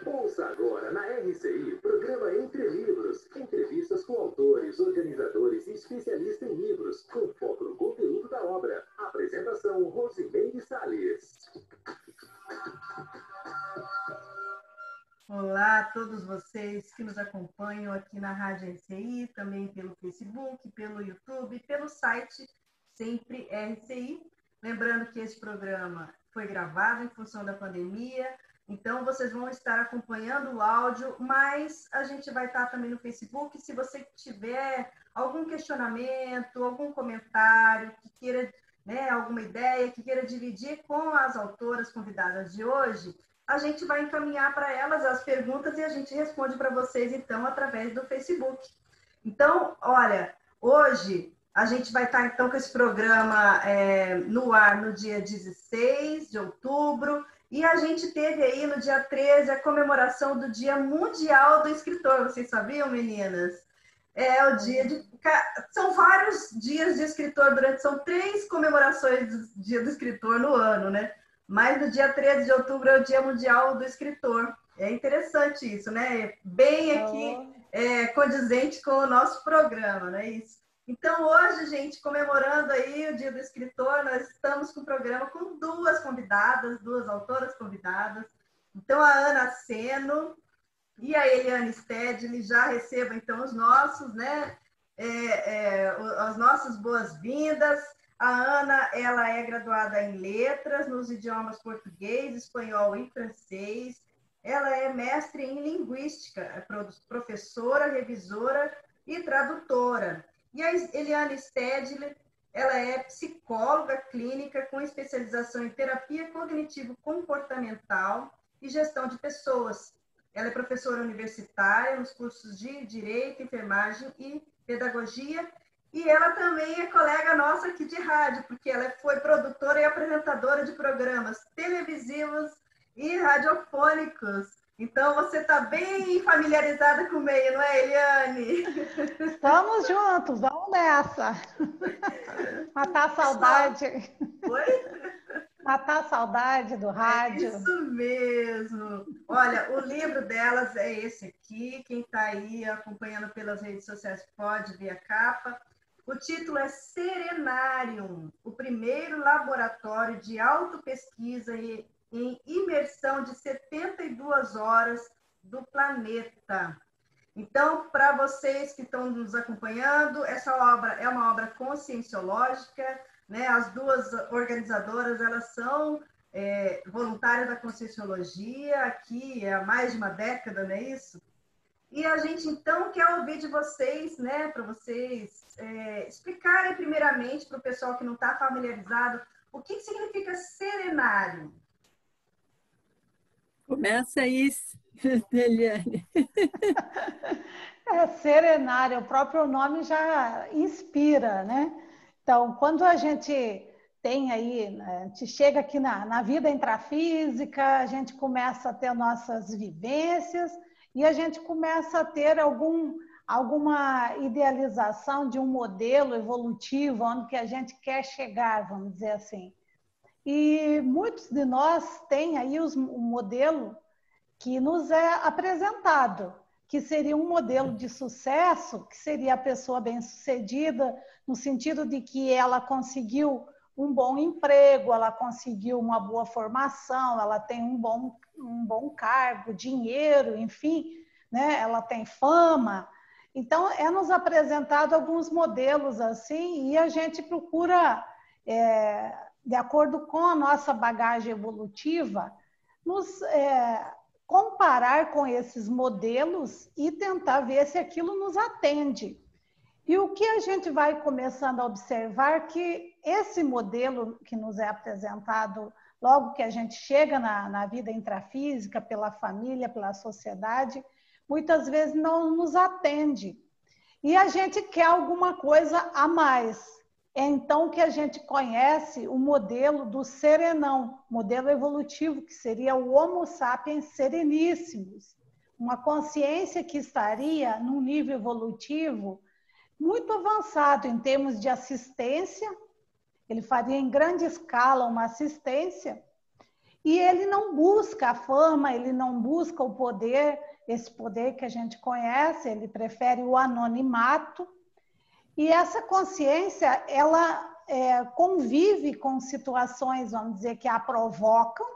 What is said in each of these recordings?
Ouça agora na RCI, programa Entre Livros. Entrevistas com autores, organizadores e especialistas em livros, com foco no conteúdo da obra. Apresentação Rosimeire Salles. Olá a todos vocês que nos acompanham aqui na Rádio RCI, também pelo Facebook, pelo YouTube, pelo site Sempre RCI. Lembrando que esse programa foi gravado em função da pandemia, então vocês vão estar acompanhando o áudio, mas a gente vai estar também no Facebook. Se você tiver algum questionamento, algum comentário, que queira, alguma ideia, que queira dividir com as autoras convidadas de hoje, a gente vai encaminhar para elas as perguntas e a gente responde para vocês, então, através do Facebook. Então, olha, hoje a gente vai estar, então, com esse programa no ar no dia 16 de outubro, e a gente teve aí no dia 13 a comemoração do Dia Mundial do Escritor. Vocês sabiam, meninas? São vários dias de escritor, são 3 comemorações do Dia do Escritor no ano, né? Mas no dia 13 de outubro é o Dia Mundial do Escritor. É interessante isso, né? Bem aqui, condizente com o nosso programa, não é isso? Então, hoje, gente, comemorando aí o Dia do Escritor, nós estamos com o programa com 2 convidadas, 2 autoras convidadas. Então, a Ana Seno e a Eliane Stedley. Já recebo, então, os nossos, as nossas boas-vindas. A Ana, ela é graduada em letras nos idiomas português, espanhol e francês. Ela é mestre em linguística, é professora, revisora e tradutora. E a Eliane Stedley, ela é psicóloga clínica com especialização em terapia cognitivo-comportamental e gestão de pessoas. Ela é professora universitária nos cursos de Direito, Enfermagem e Pedagogia. E ela também é colega nossa aqui de rádio, porque ela foi produtora e apresentadora de programas televisivos e radiofônicos. Então, você está bem familiarizada com o meio, não é, Eliane? Estamos juntos, vamos nessa. Matar a saudade. Oi? Matar a saudade do rádio. É isso mesmo. Olha, o livro delas é esse aqui. Quem está aí acompanhando pelas redes sociais pode ver a capa. O título é Serenarium, o primeiro laboratório de autopesquisa em imersão de 72 horas do planeta. Então, para vocês que estão nos acompanhando, essa obra é uma obra conscienciológica, né? As 2 organizadoras, elas são voluntárias da Conscienciologia, aqui há mais de uma década, não é isso? E a gente, então, quer ouvir de vocês, né, para vocês explicarem primeiramente para o pessoal que não está familiarizado, o que significa serenário? Começa aí, Eliane. Serenário, o próprio nome já inspira, né? Então, quando a gente tem aí, a gente chega aqui na vida intrafísica, a gente começa a ter nossas vivências e a gente começa a ter alguma idealização de um modelo evolutivo onde que a gente quer chegar, vamos dizer assim. E muitos de nós têm aí o modelo que nos é apresentado, que seria um modelo de sucesso, que seria a pessoa bem-sucedida, no sentido de que ela conseguiu um bom emprego, ela conseguiu uma boa formação, ela tem um bom cargo, dinheiro, enfim, né? Ela tem fama. Então, nos apresentado alguns modelos assim, e a gente procura, de acordo com a nossa bagagem evolutiva, nos comparar com esses modelos e tentar ver se aquilo nos atende. E o que a gente vai começando a observar que esse modelo que nos é apresentado logo que a gente chega na vida intrafísica, pela família, pela sociedade, muitas vezes não nos atende. E a gente quer alguma coisa a mais. É então que a gente conhece o modelo do serenão, modelo evolutivo, que seria o Homo sapiens sereníssimos. Uma consciência que estaria num nível evolutivo muito avançado em termos de assistência. Ele faria em grande escala uma assistência E ele não busca a fama, ele não busca o poder, esse poder que a gente conhece, ele prefere o anonimato. E essa consciência, ela convive com situações, vamos dizer, que a provocam,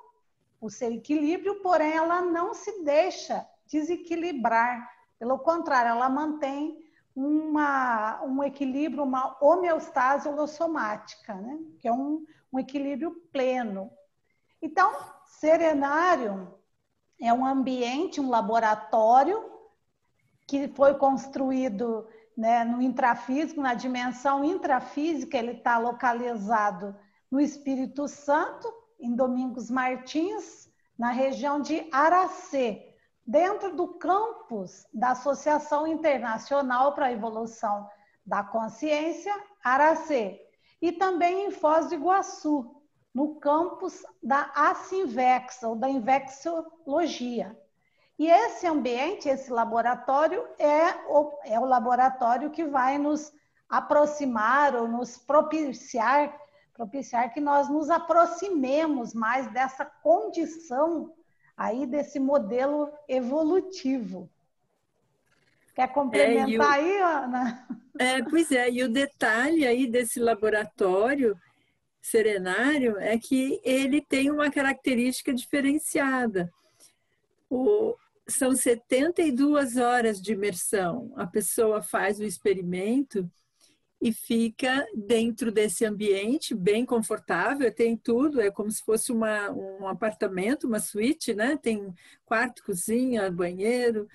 o seu equilíbrio, porém ela não se deixa desequilibrar. Pelo contrário, ela mantém um equilíbrio, uma homeostase holossomática, né? Que é um equilíbrio pleno. Então, serenário é um ambiente, um laboratório que foi construído, né, no intrafísico, na dimensão intrafísica. Ele está localizado no Espírito Santo, em Domingos Martins, na região de Aracê, dentro do campus da Associação Internacional para a Evolução da Consciência, Aracê, e também em Foz do Iguaçu, no campus da Asinvex, ou da Invexologia. E esse ambiente, esse laboratório, é o laboratório que vai nos aproximar ou nos propiciar que nós nos aproximemos mais dessa condição aí, desse modelo evolutivo. Quer complementar aí, Ana? Pois é, e o detalhe aí desse laboratório serenário é que ele tem uma característica diferenciada. São 72 horas de imersão. A pessoa faz o experimento e fica dentro desse ambiente bem confortável, tem tudo, é como se fosse um apartamento, uma suíte, né? Tem quarto, cozinha, banheiro,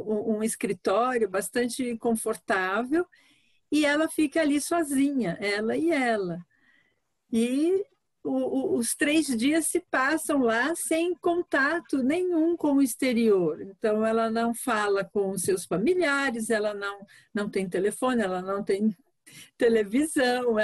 um escritório bastante confortável, e ela fica ali sozinha, ela e ela. E os 3 dias se passam lá sem contato nenhum com o exterior. Então, ela não fala com os seus familiares, ela não tem telefone, ela não tem televisão,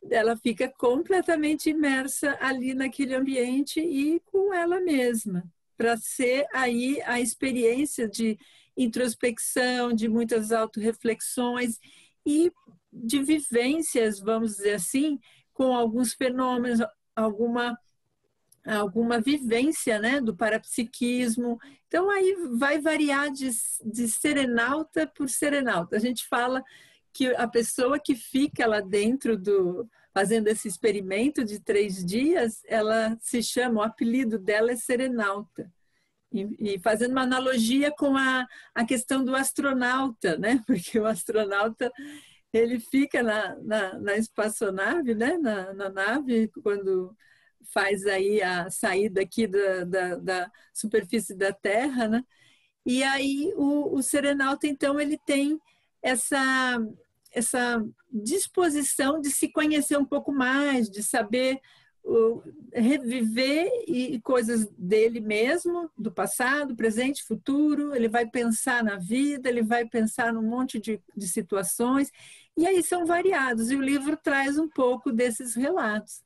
ela fica completamente imersa ali naquele ambiente e com ela mesma, para ser aí a experiência de introspecção, de muitas autorreflexões e de vivências, vamos dizer assim, com alguns fenômenos, alguma vivência, né, do parapsiquismo. Então, aí vai variar de serenauta por serenauta. A gente fala que a pessoa que fica lá dentro fazendo esse experimento de 3 dias, ela se chama, o apelido dela é serenauta. E fazendo uma analogia com a questão do astronauta, né? Porque o astronauta, ele fica na espaçonave, né? Na nave, quando faz aí a saída aqui da superfície da Terra, né? E aí o serenauta, então, ele tem essa disposição de se conhecer um pouco mais, de saber reviver coisas dele mesmo, do passado, presente, futuro. Ele vai pensar na vida, ele vai pensar num monte de situações, e aí são variados, e o livro traz um pouco desses relatos.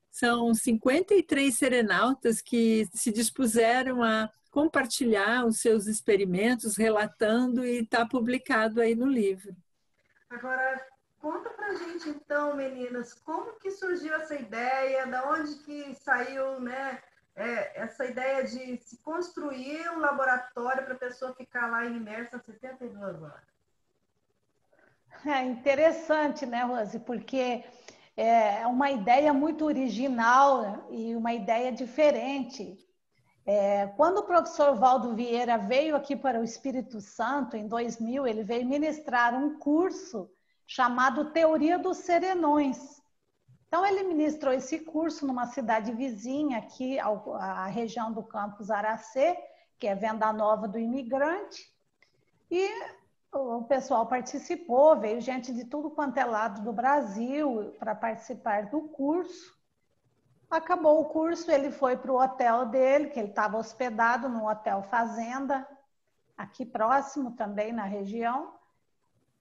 São 53 serenautas que se dispuseram a compartilhar os seus experimentos, relatando, e está publicado aí no livro. Agora, conta pra gente então, meninas, como que surgiu essa ideia, da onde que saiu, né, essa ideia de se construir um laboratório para a pessoa ficar lá imersa 72 horas? É interessante, né, Rose? Porque é uma ideia muito original e uma ideia diferente. Quando o professor Valdo Vieira veio aqui para o Espírito Santo, em 2000, ele veio ministrar um curso chamado Teoria dos Serenões. Então, ele ministrou esse curso numa cidade vizinha aqui, a região do campus Aracê, que é Venda Nova do Imigrante, e o pessoal participou, veio gente de tudo quanto é lado do Brasil para participar do curso. Acabou o curso, ele foi para o hotel dele, que ele estava hospedado no Hotel Fazenda, aqui próximo também na região.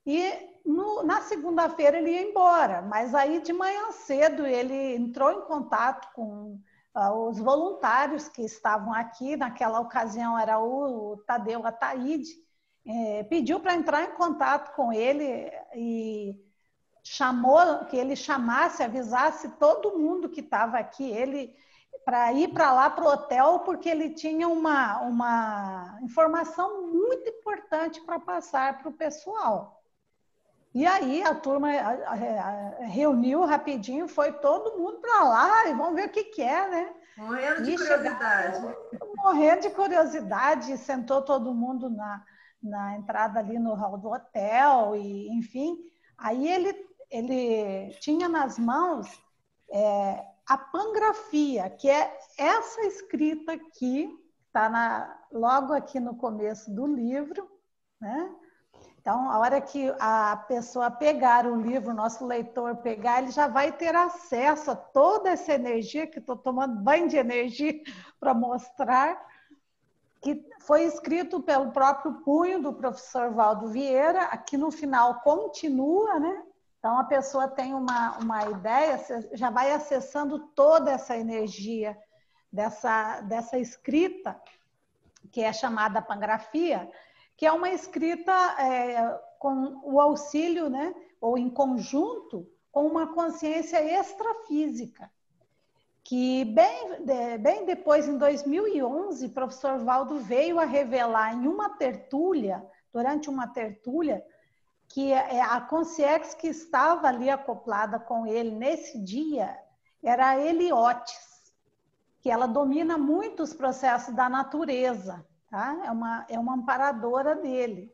E na segunda-feira ele ia embora, mas aí de manhã cedo ele entrou em contato com os voluntários que estavam aqui. Naquela ocasião era o Tadeu Ataíde, pediu para entrar em contato com ele e chamou que ele chamasse, avisasse todo mundo que estava aqui. Ele para ir para lá, para o hotel, porque ele tinha uma informação muito importante para passar para o pessoal. E aí a turma reuniu rapidinho, foi todo mundo para lá, e vamos ver o que é, né? Morrendo de curiosidade. Morrendo de curiosidade, sentou todo mundo na entrada ali no hall do hotel, e enfim. Aí ele tinha nas mãos a pangrafia, que é essa escrita aqui, está logo aqui no começo do livro, né? Então, a hora que a pessoa pegar o livro, o nosso leitor pegar, ele já vai ter acesso a toda essa energia, que estou tomando banho de energia para mostrar, que foi escrito pelo próprio punho do professor Valdo Vieira. Aqui no final continua, né? Então, a pessoa tem uma ideia, já vai acessando toda essa energia dessa escrita, que é chamada pangrafia, que é uma escrita com o auxílio, né, ou em conjunto, com uma consciência extrafísica, que bem depois, em 2011, o professor Valdo veio a revelar em uma tertúlia, durante uma tertúlia, que a consciência que estava ali acoplada com ele nesse dia era a Heliotis, que ela domina muito os processos da natureza, tá? É uma amparadora dele,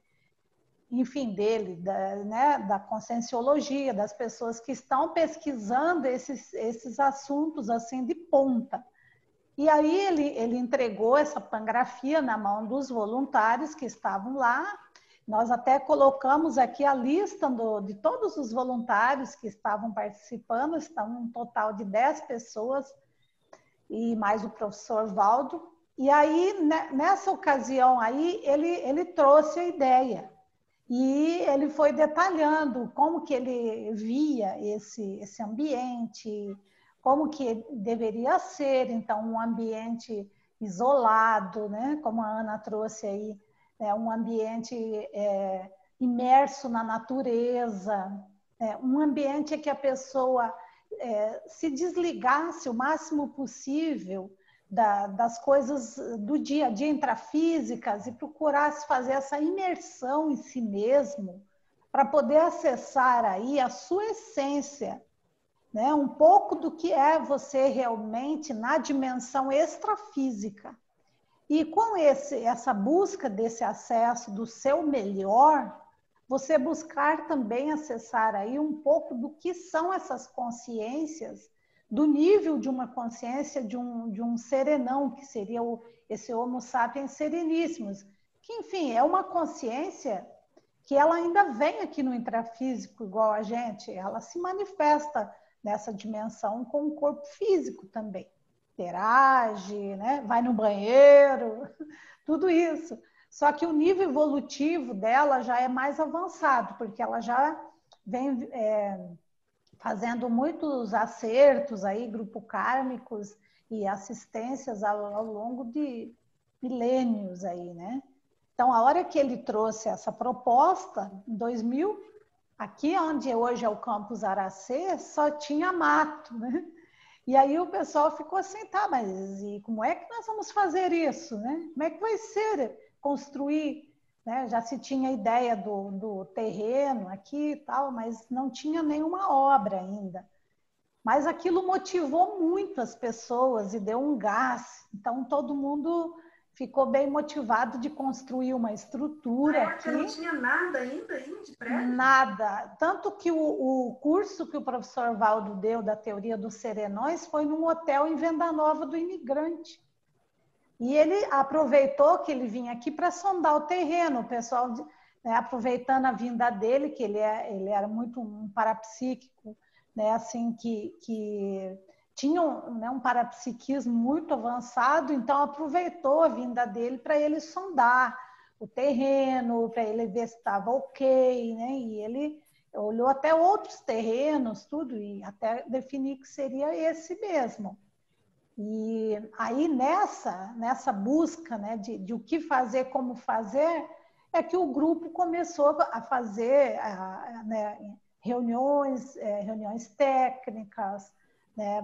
enfim, dele, da conscienciologia, das pessoas que estão pesquisando esses assuntos assim de ponta. E aí ele entregou essa pangrafia na mão dos voluntários que estavam lá. Nós até colocamos aqui a lista de todos os voluntários que estavam participando, estão um total de 10 pessoas, e mais o professor Valdo. E aí, nessa ocasião aí, ele trouxe a ideia. E ele foi detalhando como que ele via esse ambiente, como que deveria ser, então, um ambiente isolado, né? Como a Ana trouxe aí, um ambiente imerso na natureza, um ambiente que a pessoa se desligasse o máximo possível das coisas do dia a dia intrafísicas e procurasse fazer essa imersão em si mesmo para poder acessar aí a sua essência, né? Um pouco do que é você realmente na dimensão extrafísica. E com essa busca desse acesso do seu melhor, você buscar também acessar aí um pouco do que são essas consciências, do nível de uma consciência de um serenão, que seria esse Homo sapiens sereníssimos, que, enfim, é uma consciência que ela ainda vem aqui no intrafísico igual a gente, ela se manifesta nessa dimensão com o corpo físico também. Interage, né? Vai no banheiro, tudo isso. Só que o nível evolutivo dela já é mais avançado, porque ela já vem fazendo muitos acertos aí, grupo kármicos e assistências ao longo de milênios aí, né? Então, a hora que ele trouxe essa proposta, em 2000, aqui onde hoje é o campus Aracê, só tinha mato, né? E aí o pessoal ficou assim, tá, mas e como é que nós vamos fazer isso, né? Como é que vai ser construir, né? Já se tinha ideia do terreno aqui e tal, mas não tinha nenhuma obra ainda. Mas aquilo motivou muito as pessoas e deu um gás. Então todo mundo ficou bem motivado de construir uma estrutura aqui. Não tinha nada ainda de prédio? Nada. Tanto que o curso que o professor Valdo deu da teoria dos serenões foi num hotel em Venda Nova do Imigrante. E ele aproveitou que ele vinha aqui para sondar o terreno. O pessoal, né, aproveitando a vinda dele, que ele era muito um parapsíquico, né, assim, que tinha um parapsiquismo muito avançado, então aproveitou a vinda dele para ele sondar o terreno, para ele ver se estava ok, né? E ele olhou até outros terrenos, tudo, e até definir que seria esse mesmo. E aí nessa busca, né, de o que fazer, como fazer, é que o grupo começou a fazer né, reuniões técnicas, né,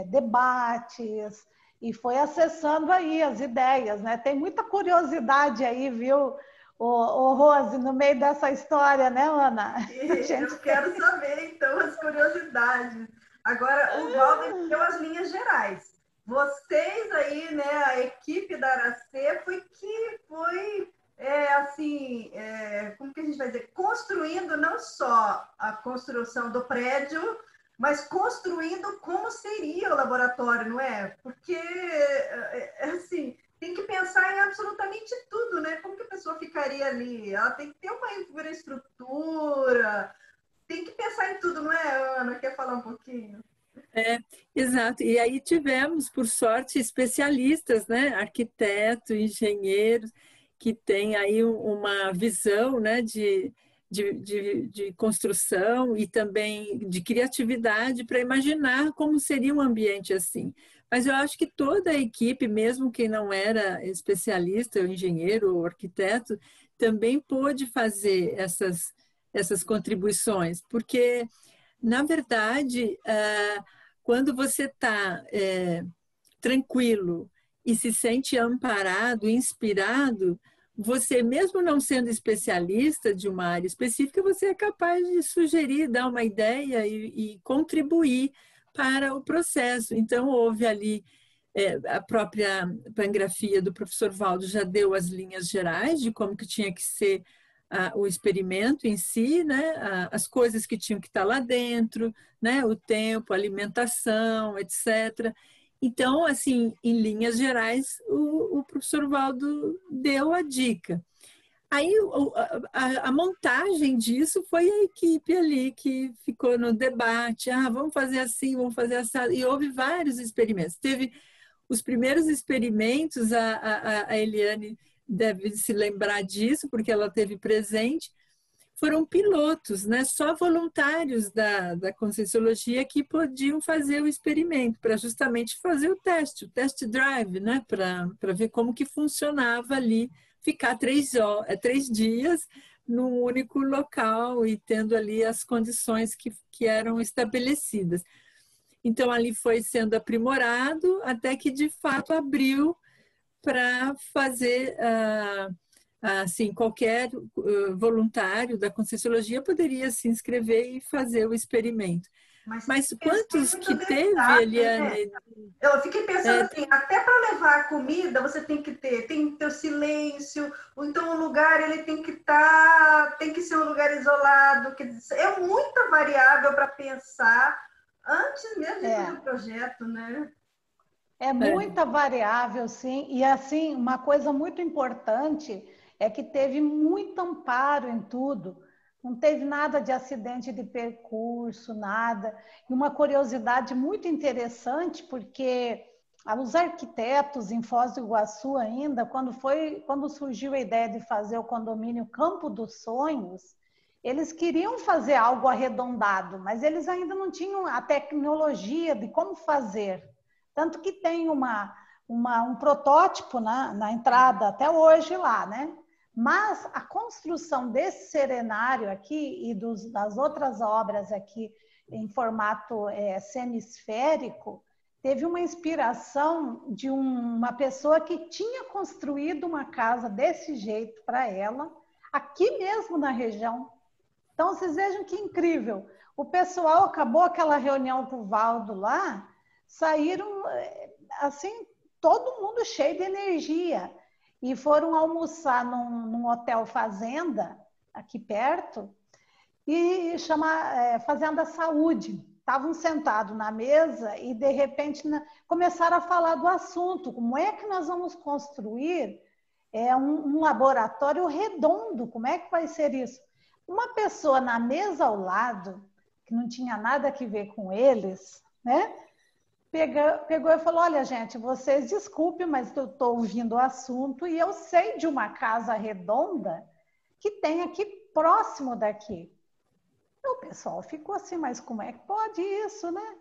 debates, e foi acessando aí as ideias, né? Tem muita curiosidade aí, viu, o Rose, no meio dessa história, né, Ana? Eu quero saber, então, as curiosidades. Agora, o Valdo deu as linhas gerais. Vocês aí, né, a equipe da Aracê foi assim, como que a gente vai dizer? Construindo não só a construção do prédio, mas construindo como seria o laboratório, não é? Porque, assim, tem que pensar em absolutamente tudo, né? Como que a pessoa ficaria ali? Ela tem que ter uma infraestrutura, tem que pensar em tudo, não é, Ana? Quer falar um pouquinho? Exato. E aí tivemos, por sorte, especialistas, né? Arquitetos, engenheiros, que têm aí uma visão, né? De construção e também de criatividade para imaginar como seria um ambiente assim. Mas eu acho que toda a equipe, mesmo quem não era especialista, ou engenheiro ou arquiteto, também pôde fazer essas contribuições, porque, na verdade, quando você está tranquilo e se sente amparado, inspirado, você, mesmo não sendo especialista de uma área específica, você é capaz de sugerir, dar uma ideia e contribuir para o processo. Então, houve ali a própria pangrafia do professor Valdo já deu as linhas gerais de como que tinha que ser o experimento em si, né? As coisas que tinham que estar lá dentro, né? O tempo, a alimentação, etc. Então, assim, em linhas gerais, o professor Valdo deu a dica. Aí, a montagem disso foi a equipe ali que ficou no debate. Vamos fazer assim, vamos fazer assim. E houve vários experimentos. Teve os primeiros experimentos, a Eliane deve se lembrar disso, porque ela teve presente, foram pilotos, né? Só voluntários da Conscienciologia que podiam fazer o experimento, para justamente fazer o test drive, né? Para ver como que funcionava ali, ficar 3 dias num único local e tendo ali as condições que eram estabelecidas. Então, ali foi sendo aprimorado até que, de fato, abriu para fazer, assim, qualquer voluntário da Conscienciologia poderia se inscrever e fazer o experimento. Mas quantos que teve, Eliane? Né? Eu fiquei pensando assim, até para levar a comida, você tem que ter o silêncio, ou então o lugar ele tem que ser um lugar isolado, é muita variável para pensar antes mesmo de fazer o projeto, né? É muita variável, sim. E, assim, uma coisa muito importante é que teve muito amparo em tudo. Não teve nada de acidente de percurso, nada. E uma curiosidade muito interessante, porque os arquitetos em Foz do Iguaçu ainda, quando surgiu a ideia de fazer o condomínio Campo dos Sonhos, eles queriam fazer algo arredondado, mas eles ainda não tinham a tecnologia de como fazer. Tanto que tem um protótipo na entrada até hoje lá, né? Mas a construção desse serenário aqui e das outras obras aqui em formato semisférico teve uma inspiração de uma pessoa que tinha construído uma casa desse jeito para ela, aqui mesmo na região. Então, vocês vejam que incrível. O pessoal acabou aquela reunião com o Valdo lá, saíram, assim, todo mundo cheio de energia. E foram almoçar num hotel fazenda, aqui perto, e chama Fazenda Saúde. Estavam sentados na mesa e, de repente, começaram a falar do assunto. Como é que nós vamos construir um laboratório redondo? Como é que vai ser isso? Uma pessoa na mesa ao lado, que não tinha nada a ver com eles, né? Pegou e falou, olha, gente, vocês desculpem, mas eu estou ouvindo o assunto e eu sei de uma casa redonda que tem aqui próximo daqui. E o pessoal ficou assim, mas como é que pode isso, né?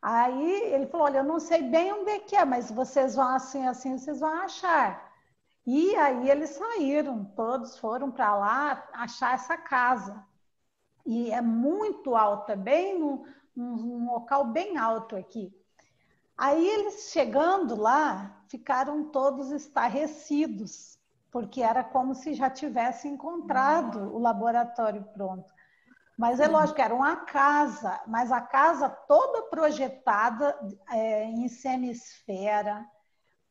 Aí ele falou, olha, eu não sei bem onde é que é, mas vocês vão assim, assim, vocês vão achar. E aí eles saíram, todos foram para lá achar essa casa. E é muito alta, bem num local bem alto aqui. Aí eles chegando lá, ficaram todos estarrecidos, porque era como se já tivessem encontrado o laboratório pronto. Mas é lógico, era uma casa, mas a casa toda projetada em semi-esfera,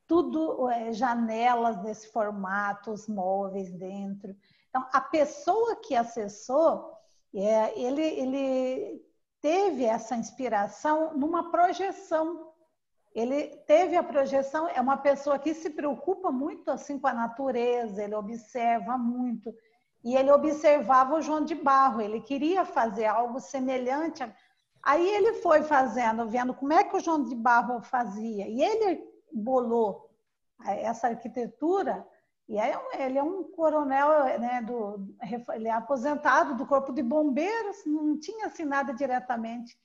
tudo janelas desse formato, os móveis dentro. Então, a pessoa que acessou, ele teve essa inspiração numa projeção. Ele teve a projeção, é uma pessoa que se preocupa muito assim com a natureza, ele observa muito. E ele observava o João de Barro, ele queria fazer algo semelhante. Aí ele foi fazendo, vendo como é que o João de Barro fazia. E ele bolou essa arquitetura, e ele é um coronel, né, ele é aposentado do Corpo de Bombeiros, não tinha assim nada diretamente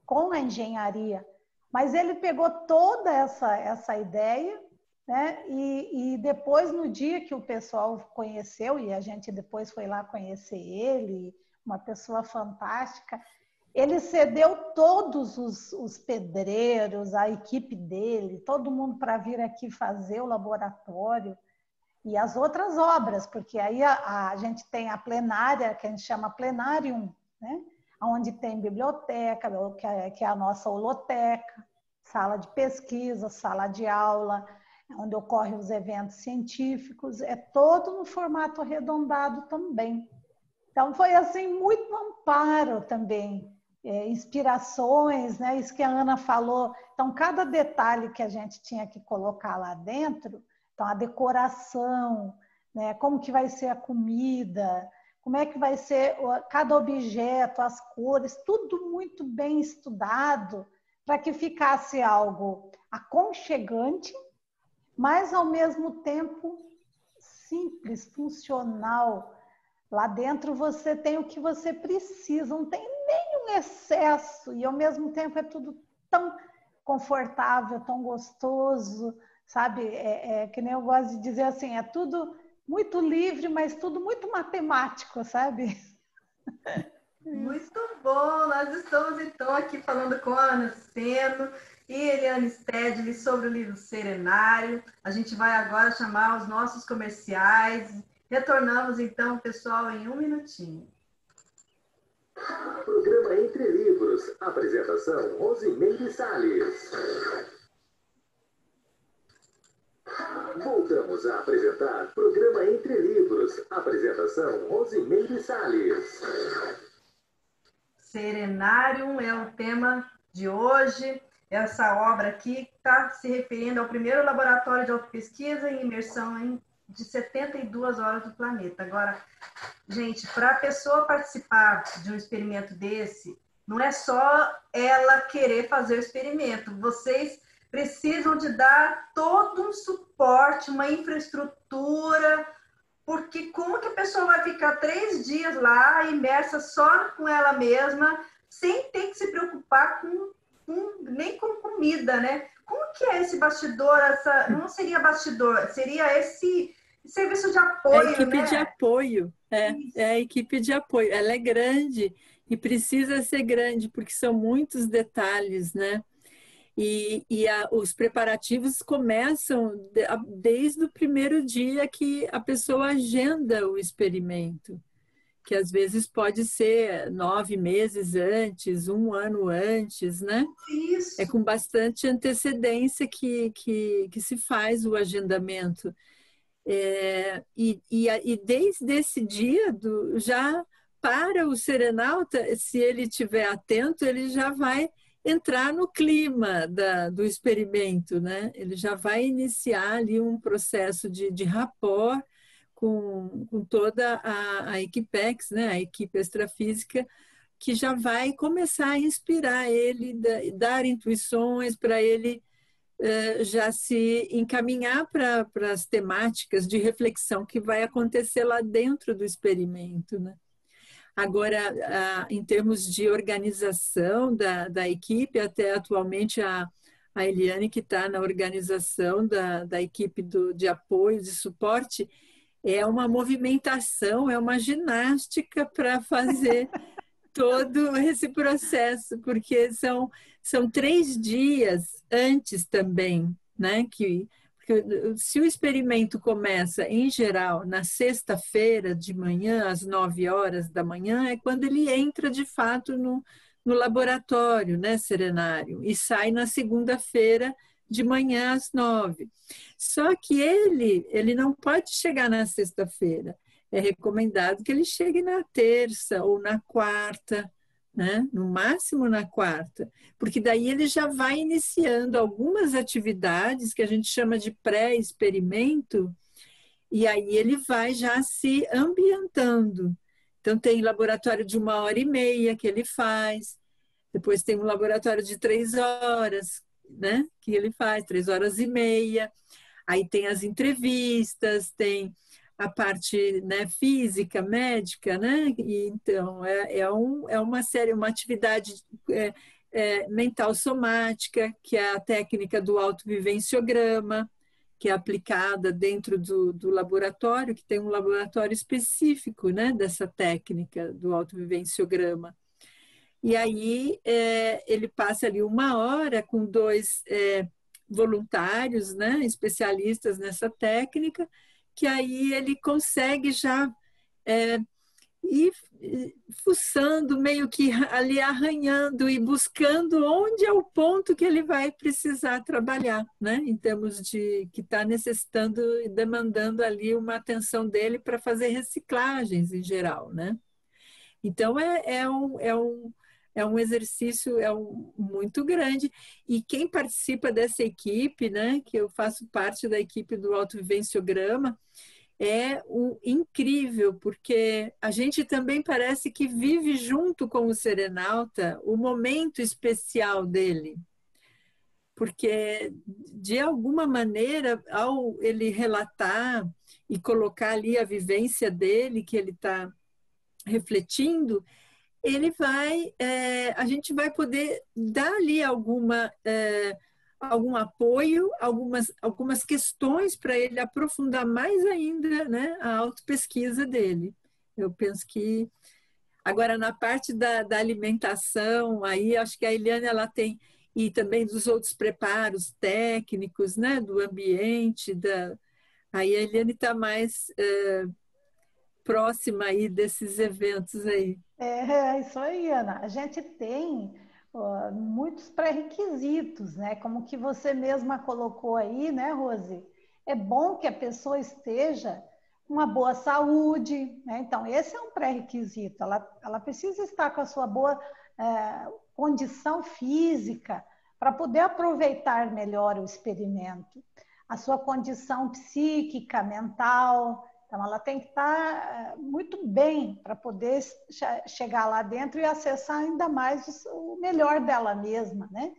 com a engenharia. Mas ele pegou toda essa ideia, né? E depois, no dia que o pessoal conheceu, e a gente depois foi lá conhecer ele, uma pessoa fantástica, ele cedeu todos os pedreiros, a equipe dele, todo mundo para vir aqui fazer o laboratório e as outras obras, porque aí a gente tem a plenária, que a gente chama Plenarium, né? Onde tem biblioteca, que é a nossa holoteca, sala de pesquisa, sala de aula, onde ocorrem os eventos científicos, é todo no formato arredondado também. Então, foi assim, muito amparo também, inspirações, né? Isso que a Ana falou. Então, cada detalhe que a gente tinha que colocar lá dentro, então, a decoração, né? Como que vai ser a comida, como é que vai ser cada objeto, as cores, tudo muito bem estudado para que ficasse algo aconchegante, mas ao mesmo tempo simples, funcional. Lá dentro você tem o que você precisa, não tem nenhum excesso e ao mesmo tempo é tudo tão confortável, tão gostoso, sabe? Que nem eu gosto de dizer assim, é tudo muito livre, mas tudo muito matemático, sabe? Muito bom! Nós estamos então aqui falando com a Ana Seno e Eliane Stedley sobre o livro Serenário. A gente vai agora chamar os nossos comerciais. Retornamos então, pessoal, em um minutinho. Programa Entre Livros. Apresentação, Rosimeire Salles. Voltamos a apresentar Programa Entre Livros. Apresentação, Rosimeire Salles. Serenário é o tema de hoje. Essa obra aqui está se referindo ao primeiro laboratório de autopesquisa e imersão de 72 horas do planeta. Agora, gente, para a pessoa participar de um experimento desse, não é só ela querer fazer o experimento. Vocês precisam de dar todo um suporte, uma infraestrutura, porque como que a pessoa vai ficar 3 dias lá, imersa só com ela mesma, sem ter que se preocupar nem com comida, né? Como que é esse bastidor? Não seria bastidor, seria esse serviço de apoio, é a equipe, né? de apoio, é a equipe de apoio. Ela é grande e precisa ser grande, porque são muitos detalhes, né? Os preparativos começam desde o primeiro dia que a pessoa agenda o experimento, que às vezes pode ser 9 meses antes, 1 ano antes, né? Isso. É com bastante antecedência que se faz o agendamento. E desde esse dia, já para o serenauta, se ele estiver atento, ele já vai entrar no clima do experimento, né? Ele já vai iniciar ali um processo de rapport com toda a Equipex, né? A equipe extrafísica, que já vai começar a inspirar ele, dar intuições para ele já se encaminhar para as temáticas de reflexão que vai acontecer lá dentro do experimento, né? Agora, em termos de organização da equipe, até atualmente a Eliane, que está na organização da equipe de apoio, de suporte, é uma movimentação, é uma ginástica para fazer todo esse processo, porque são 3 dias antes também, né? Porque se o experimento começa, em geral, na sexta-feira de manhã, às 9 horas da manhã, é quando ele entra de fato no laboratório, né, serenário, e sai na segunda-feira de manhã às 9. Só que ele não pode chegar na sexta-feira. É recomendado que ele chegue na terça ou na quarta, né? No máximo na quarta, porque daí ele já vai iniciando algumas atividades que a gente chama de pré-experimento, e aí ele vai já se ambientando. Então, tem laboratório de 1h30 que ele faz, depois tem um laboratório de 3 horas, né? Que ele faz, 3h30. Aí tem as entrevistas, tem a parte, né, física, médica, né? E, então, é uma série, uma atividade mental somática, que é a técnica do autovivenciograma, que é aplicada dentro do laboratório, que tem um laboratório específico, né, dessa técnica do autovivenciograma. E aí ele passa ali 1 hora com 2 voluntários, né, especialistas nessa técnica, que aí ele consegue já ir fuçando, meio que ali arranhando e buscando onde é o ponto que ele vai precisar trabalhar, né? Em termos de que está necessitando e demandando ali uma atenção dele para fazer reciclagens em geral, né? Então é um exercício muito grande, e quem participa dessa equipe, né, que eu faço parte da equipe do autovivenciograma, é incrível, porque a gente também parece que vive junto com o serenauta o momento especial dele, porque de alguma maneira, ao ele relatar e colocar ali a vivência dele, que ele está refletindo, a gente vai poder dar ali algum apoio, algumas questões para ele aprofundar mais ainda, né, a autopesquisa dele. Eu penso que agora na parte da alimentação, aí acho que a Eliane ela tem, e também dos outros preparos técnicos, né, do ambiente, aí a Eliane está mais próxima aí desses eventos aí. É isso aí, Ana. A gente tem muitos pré-requisitos, né? Como que você mesma colocou aí, né, Rose? É bom que a pessoa esteja com uma boa saúde, né? Então, esse é um pré-requisito. Ela precisa estar com a sua boa condição física para poder aproveitar melhor o experimento. A sua condição psíquica, mental. Então, ela tem que estar muito bem para poder chegar lá dentro e acessar ainda mais o melhor dela mesma, né?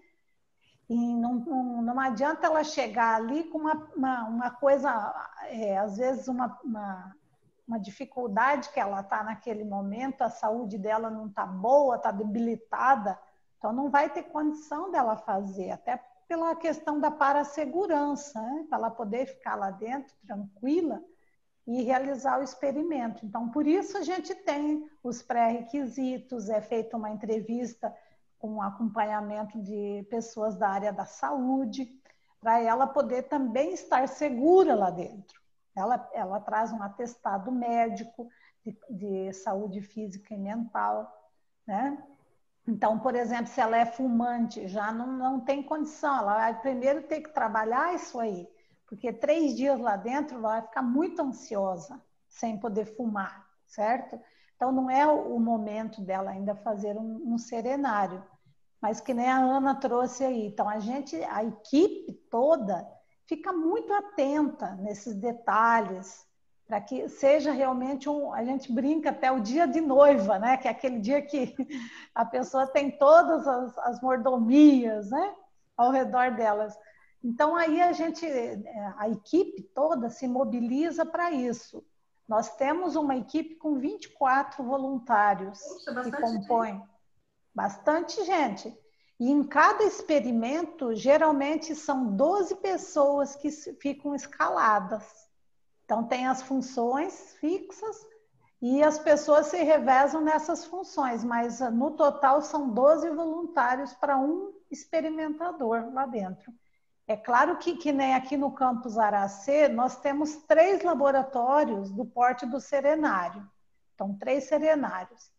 E não adianta ela chegar ali com uma coisa, às vezes uma dificuldade que ela está naquele momento, a saúde dela não está boa, está debilitada, então não vai ter condição dela fazer, até pela questão da parassegurança, né? Para ela poder ficar lá dentro tranquila e realizar o experimento. Então, por isso a gente tem os pré-requisitos, é feita uma entrevista com acompanhamento de pessoas da área da saúde, para ela poder também estar segura lá dentro. Ela traz um atestado médico de saúde física e mental, né? Então, por exemplo, se ela é fumante, já não tem condição, ela vai primeiro ter que trabalhar isso aí, porque 3 dias lá dentro ela vai ficar muito ansiosa, sem poder fumar, certo? Então, não é o momento dela ainda fazer um serenário, mas que nem a Ana trouxe aí. Então, a equipe toda fica muito atenta nesses detalhes, para que seja realmente a gente brinca até o dia de noiva, né? Que é aquele dia que a pessoa tem todas as mordomias, né? Ao redor delas. Então, aí a equipe toda se mobiliza para isso. Nós temos uma equipe com 24 voluntários que compõem. Bastante gente. E em cada experimento, geralmente são 12 pessoas que ficam escaladas. Então, tem as funções fixas e as pessoas se revezam nessas funções, mas no total são 12 voluntários para um experimentador lá dentro. É claro que nem aqui no campus Aracê, nós temos 3 laboratórios do porte do serenário. Então, 3 serenários.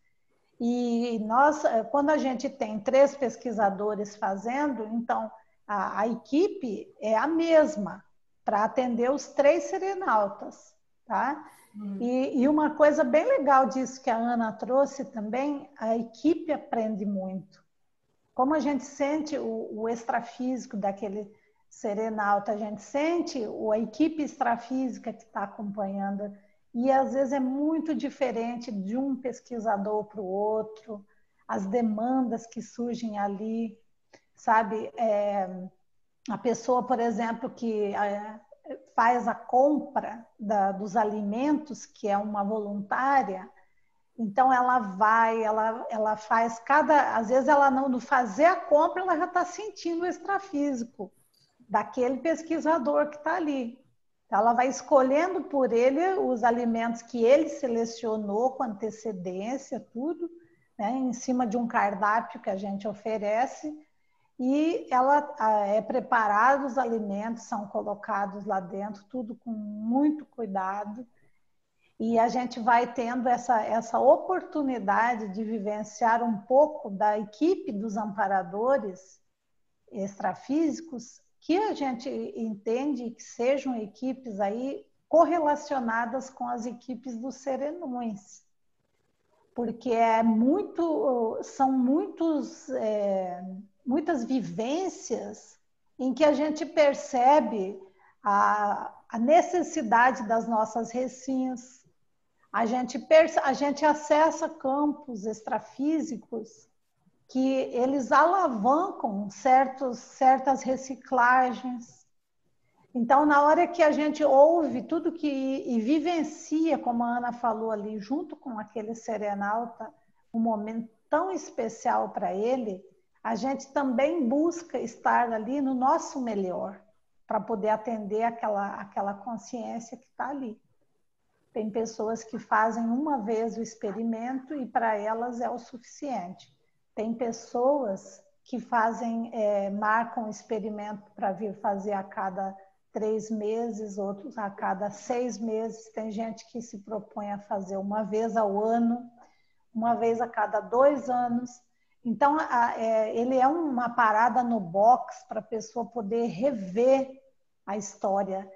E nós, quando a gente tem 3 pesquisadores fazendo, então a equipe é a mesma para atender os 3 serenautas, tá? E uma coisa bem legal disso que a Ana trouxe também, a equipe aprende muito. Como a gente sente o extrafísico daquele serenauta, a gente sente a equipe extrafísica que está acompanhando, e às vezes é muito diferente de um pesquisador para o outro, as demandas que surgem ali, sabe? A pessoa, por exemplo, que faz a compra dos alimentos, que é uma voluntária, então ela vai, ela faz às vezes ela não fazer a compra, ela já está sentindo o extrafísico daquele pesquisador que está ali. Então, ela vai escolhendo por ele os alimentos que ele selecionou com antecedência, tudo, né, em cima de um cardápio que a gente oferece, e ela é preparada, os alimentos são colocados lá dentro, tudo com muito cuidado, e a gente vai tendo essa oportunidade de vivenciar um pouco da equipe dos amparadores extrafísicos, que a gente entende que sejam equipes aí correlacionadas com as equipes dos serenões, porque são muitas vivências em que a gente percebe a necessidade das nossas recinhas, a gente acessa campos extrafísicos que eles alavancam certas reciclagens. Então, na hora que a gente ouve tudo e vivencia, como a Ana falou ali, junto com aquele serenauta, um momento tão especial para ele, a gente também busca estar ali no nosso melhor, para poder atender aquela consciência que está ali. Tem pessoas que fazem uma vez o experimento e para elas é o suficiente. Tem pessoas que marcam o experimento para vir fazer a cada 3 meses, outros a cada 6 meses. Tem gente que se propõe a fazer uma vez ao ano, uma vez a cada 2 anos. Então, ele é uma parada no box para a pessoa poder rever a história,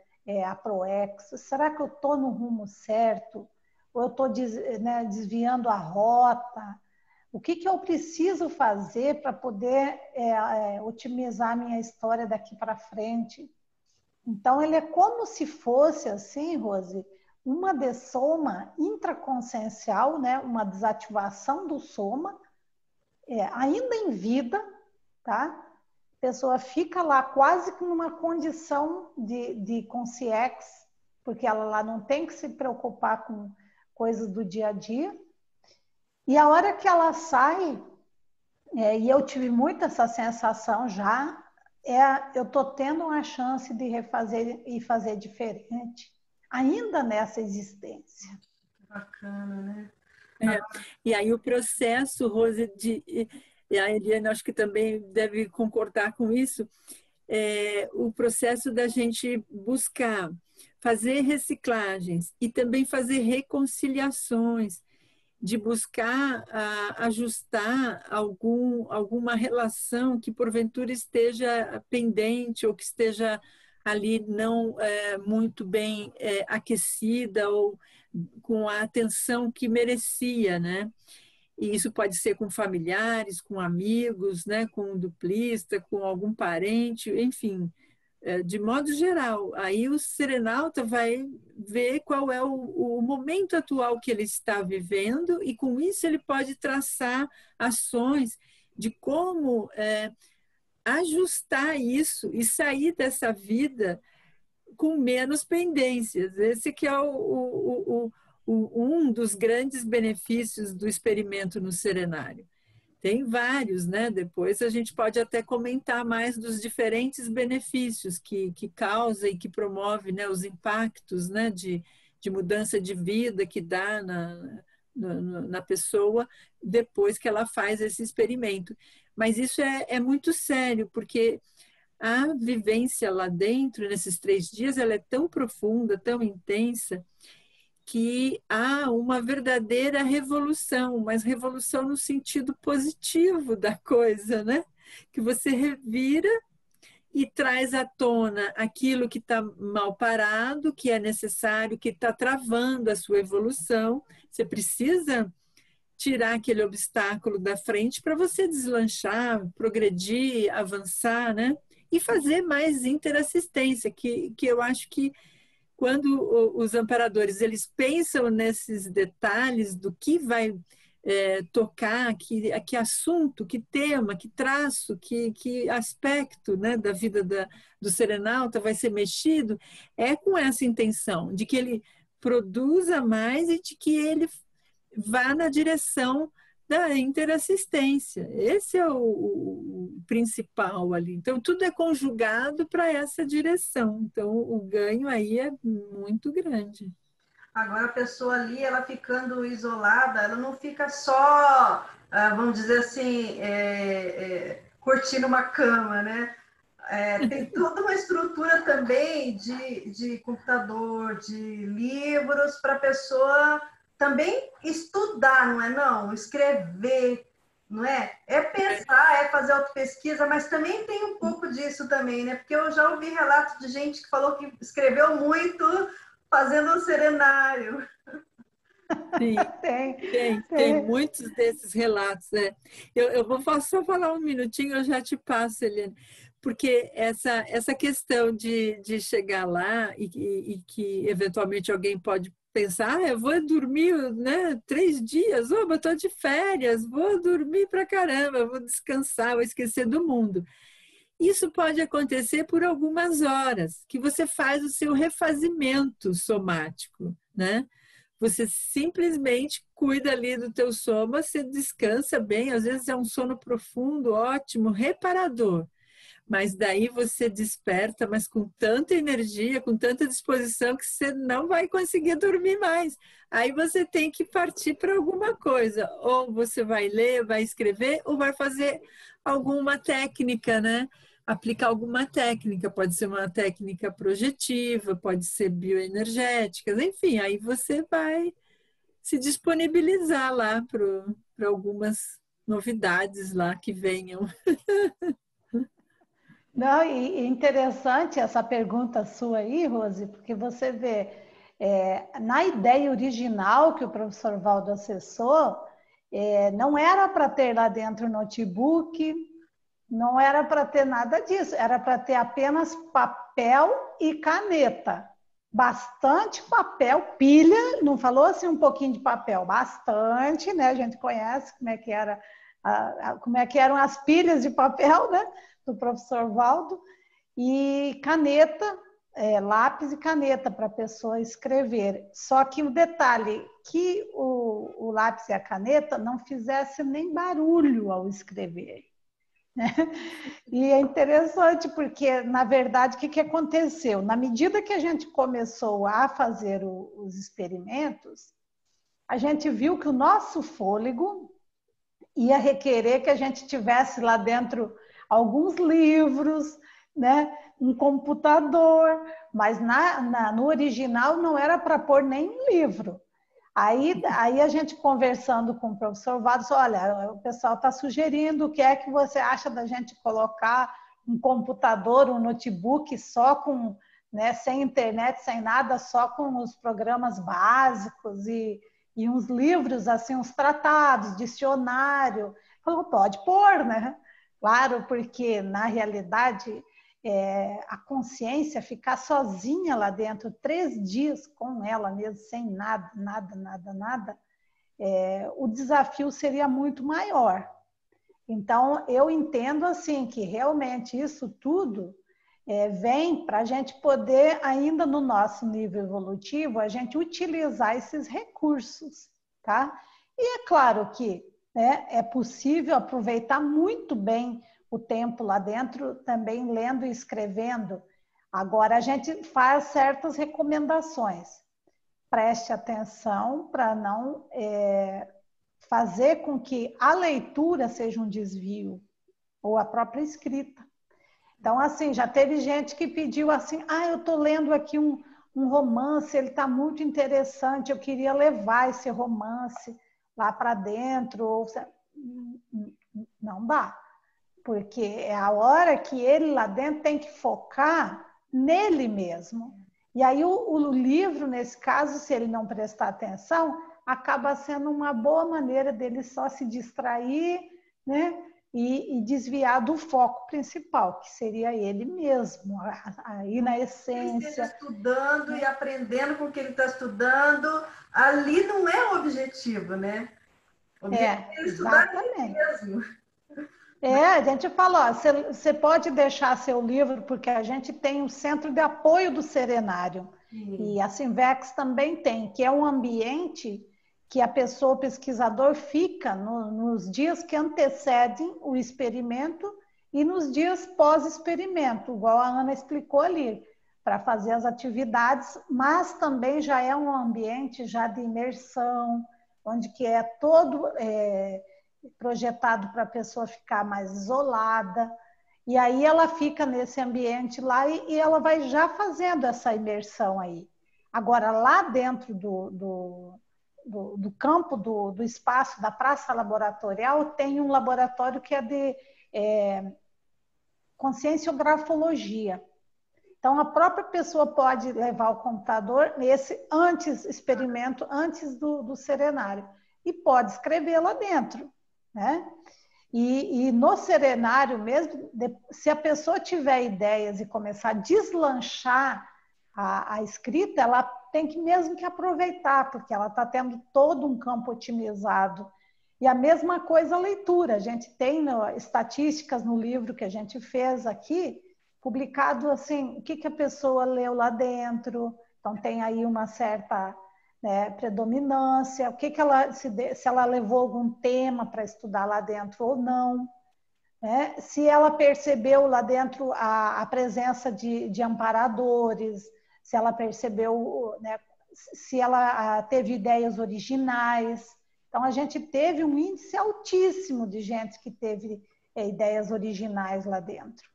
a ProEx. Será que eu estou no rumo certo? Ou eu estou desviando a rota? O que eu preciso fazer para poder otimizar a minha história daqui para frente? Então, ele é como se fosse, assim, Rose, uma dessoma intraconsciencial, né? Uma desativação do soma, ainda em vida, tá? A pessoa fica lá quase que numa condição de consciex, porque ela lá não tem que se preocupar com coisas do dia a dia. E a hora que ela sai, e eu tive muito essa sensação já, eu estou tendo uma chance de refazer e fazer diferente, ainda nessa existência. Bacana, né? E aí o processo, Rose, e a Eliane acho que também deve concordar com isso, o processo da gente buscar fazer reciclagens e também fazer reconciliações, de buscar ajustar alguma relação que porventura esteja pendente ou que esteja ali não muito bem aquecida ou com a atenção que merecia, né? E isso pode ser com familiares, com amigos, né? Com um duplista, com algum parente, enfim, de modo geral. Aí o serenauta vai ver qual é o momento atual que ele está vivendo e com isso ele pode traçar ações de como ajustar isso e sair dessa vida com menos pendências. Esse que é um dos grandes benefícios do experimento no serenário. Tem vários, né? Depois a gente pode até comentar mais dos diferentes benefícios que causa e que promove, né, os impactos, né, de mudança de vida que dá na pessoa depois que ela faz esse experimento. Mas isso é muito sério, porque a vivência lá dentro, nesses 3 dias, ela é tão profunda, tão intensa, que há uma verdadeira revolução, mas revolução no sentido positivo da coisa, né? Que você revira e traz à tona aquilo que está mal parado, que é necessário, que está travando a sua evolução. Você precisa tirar aquele obstáculo da frente para você deslanchar, progredir, avançar, né? E fazer mais interassistência, que eu acho que quando os amparadores eles pensam nesses detalhes do que vai tocar, que assunto, que tema, que traço, que aspecto, né, da vida do serenauta vai ser mexido, é com essa intenção de que ele produza mais e de que ele vá na direção da interassistência. Esse é o principal ali. Então, tudo é conjugado para essa direção. Então, o ganho aí é muito grande. Agora, a pessoa ali, ela ficando isolada, ela não fica só, vamos dizer assim, curtindo uma cama, né? Tem toda uma estrutura também de computador, de livros, para a pessoa também estudar, não é não? Escrever, não é? É pensar, é fazer autopesquisa, mas também tem um pouco disso também, né? Porque eu já ouvi relatos de gente que falou que escreveu muito fazendo um serenário. Sim, tem muitos desses relatos, né? Eu vou só falar um minutinho, eu já te passo, Helena. Porque essa questão de chegar lá e que eventualmente alguém pode pensar, eu vou dormir, né, 3 dias, eu estou de férias, vou dormir pra caramba, vou descansar, vou esquecer do mundo. Isso pode acontecer por algumas horas, que você faz o seu refazimento somático, né? Você simplesmente cuida ali do teu soma, você descansa bem, às vezes é um sono profundo, ótimo, reparador. Mas daí você desperta, mas com tanta energia, com tanta disposição, que você não vai conseguir dormir mais. Aí você tem que partir para alguma coisa. Ou você vai ler, vai escrever, ou vai fazer alguma técnica, né? Aplicar alguma técnica. Pode ser uma técnica projetiva, pode ser bioenergética, enfim. Aí você vai se disponibilizar lá para algumas novidades lá que venham. Não, e interessante essa pergunta sua aí, Rose, porque você vê, na ideia original que o professor Valdo acessou, não era para ter lá dentro notebook, não era para ter nada disso, era para ter apenas papel e caneta. Bastante papel, pilha, não falou assim um pouquinho de papel, bastante, né? A gente conhece como é que era, como é que eram as pilhas de papel, né? Do professor Valdo, e caneta, lápis e caneta para a pessoa escrever. Só que o detalhe, que o lápis e a caneta não fizesse nem barulho ao escrever. Né? E é interessante porque, na verdade, o que aconteceu? Na medida que a gente começou a fazer os experimentos, a gente viu que o nosso fôlego ia requerer que a gente tivesse lá dentro alguns livros, né? Um computador, mas no original não era para pôr nenhum livro. Aí a gente conversando com o professor Valdo, olha, o pessoal está sugerindo, o que é que você acha da gente colocar um computador, um notebook só com, né, sem internet, sem nada, só com os programas básicos e uns livros, assim, uns tratados, dicionário. Falou, pode pôr, né? Claro, porque na realidade a consciência ficar sozinha lá dentro 3 dias com ela mesmo, sem nada, o desafio seria muito maior. Então, eu entendo assim que realmente isso tudo vem para a gente poder, ainda no nosso nível evolutivo, a gente utilizar esses recursos, tá? E é claro que é possível aproveitar muito bem o tempo lá dentro, também lendo e escrevendo. Agora, a gente faz certas recomendações. preste atenção para não fazer com que a leitura seja um desvio, ou a própria escrita. Então, assim, já teve gente que pediu assim, eu estou lendo aqui um romance, ele está muito interessante, eu queria levar esse romance lá para dentro. Não dá, porque é a hora que ele lá dentro tem que focar nele mesmo. E aí o livro, nesse caso, se ele não prestar atenção, acaba sendo uma boa maneira dele só se distrair, né? E desviar do foco principal, que seria ele mesmo, aí na essência. Ele esteja estudando e aprendendo com o que ele está estudando, ali não é o objetivo, né? O objetivo é estudar ele mesmo. A gente fala, você pode deixar seu livro, porque a gente tem um centro de apoio do Serenário, e a Sinvex também tem, que é um ambiente que a pessoa, o pesquisador, fica nos dias que antecedem o experimento e nos dias pós-experimento, igual a Ana explicou ali, para fazer as atividades, mas também já é um ambiente já de imersão, onde que é todo projetado para a pessoa ficar mais isolada, e aí ela fica nesse ambiente lá e ela vai já fazendo essa imersão aí. Agora, lá dentro do campo do espaço da praça laboratorial, tem um laboratório que é de conscienciografologia. Então, a própria pessoa pode levar o computador nesse experimento antes do serenário, e pode escrever lá dentro, né? E no serenário mesmo, se a pessoa tiver ideias e começar a deslanchar a escrita, ela tem que mesmo que aproveitar, porque ela está tendo todo um campo otimizado. E a mesma coisa a leitura. A gente tem estatísticas no livro que a gente fez aqui, publicado assim, o que a pessoa leu lá dentro. Então tem aí uma certa predominância, se ela levou algum tema para estudar lá dentro ou não. Se ela percebeu lá dentro a presença de amparadores, se ela percebeu, se ela teve ideias originais. Então, a gente teve um índice altíssimo de gente que teve ideias originais lá dentro.